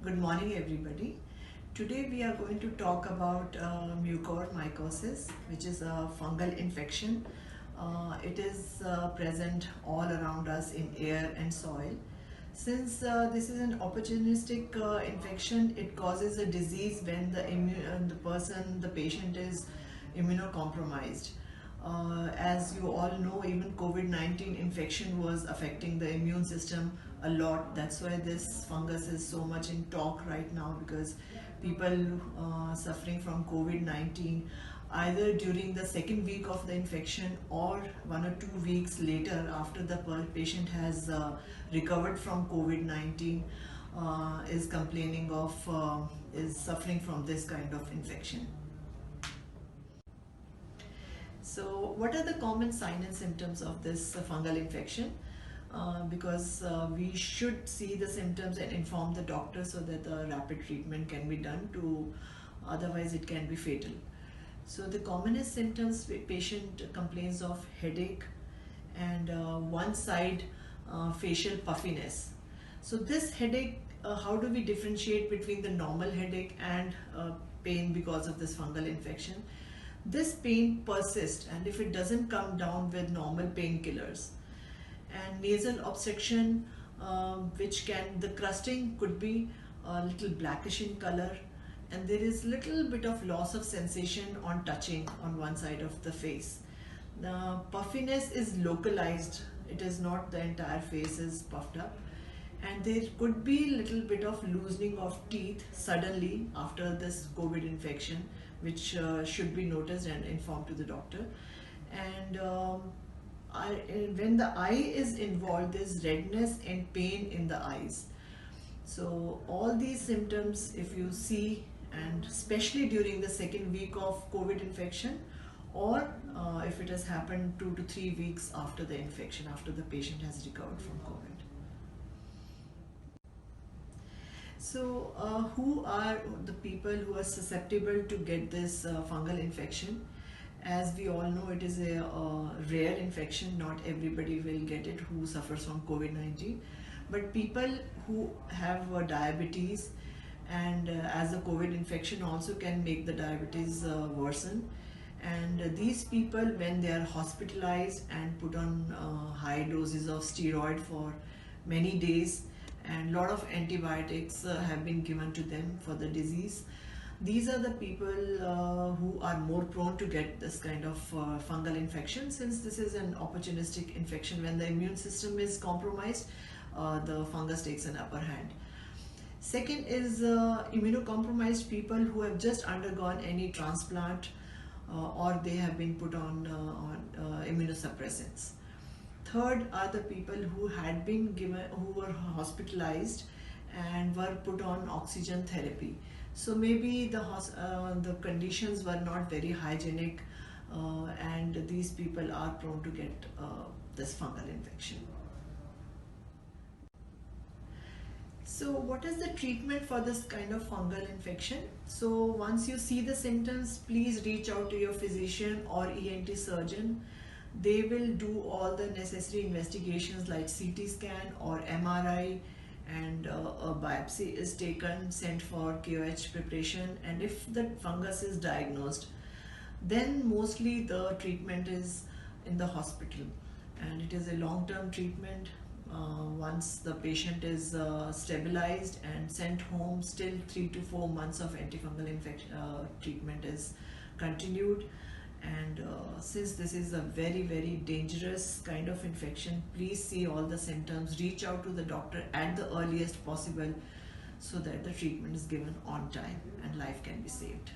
Good morning, everybody. Today we are going to talk about mucormycosis, which is a fungal infection. It is present all around us in air and soil. Since this is an opportunistic infection, it causes a disease when the patient is immunocompromised. As you all know, even COVID-19 infection was affecting the immune system a lot. That's why this fungus is so much in talk right now, because people suffering from COVID-19, either during the second week of the infection or 1 or 2 weeks later after the patient has recovered from COVID-19, is suffering from this kind of infection. So what are the common signs and symptoms of this fungal infection? Because we should see the symptoms and inform the doctor so that the rapid treatment can be done, otherwise it can be fatal. So the commonest symptoms, patient complains of headache and one side facial puffiness. So this headache, how do we differentiate between the normal headache and pain because of this fungal infection? This pain persists, and if it doesn't come down with normal painkillers, and nasal obstruction, the crusting could be a little blackish in color, and there is little bit of loss of sensation on touching on one side of the face. The puffiness is localized, it is not the entire face is puffed up, and there could be little bit of loosening of teeth suddenly after this COVID infection, which should be noticed and informed to the doctor. And when the eye is involved, there's redness and pain in the eyes. So all these symptoms, if you see, and especially during the second week of COVID infection, or if it has happened 2 to 3 weeks after the infection, after the patient has recovered from COVID. So who are the people who are susceptible to get this fungal infection? As we all know, it is a rare infection. Not everybody will get it who suffers from COVID-19. But people who have diabetes, and as a COVID infection also can make the diabetes worsen. And these people, when they are hospitalized and put on high doses of steroid for many days, and a lot of antibiotics have been given to them for the disease, these are the people who are more prone to get this kind of fungal infection, since this is an opportunistic infection. When the immune system is compromised, the fungus takes an upper hand. Second is immunocompromised people who have just undergone any transplant or they have been put on immunosuppressants. Third are the people who were hospitalized and were put on oxygen therapy. So maybe the conditions were not very hygienic, and these people are prone to get this fungal infection. So what is the treatment for this kind of fungal infection? So once you see the symptoms, please reach out to your physician or ENT surgeon. They will do all the necessary investigations like CT scan or MRI, and a biopsy is taken, sent for KOH preparation. And if the fungus is diagnosed, then mostly the treatment is in the hospital, and it is a long-term treatment. Once the patient is stabilized and sent home, still 3 to 4 months of antifungal treatment is continued. And since this is a very, very dangerous kind of infection, please see all the symptoms, reach out to the doctor at the earliest possible so that the treatment is given on time and life can be saved.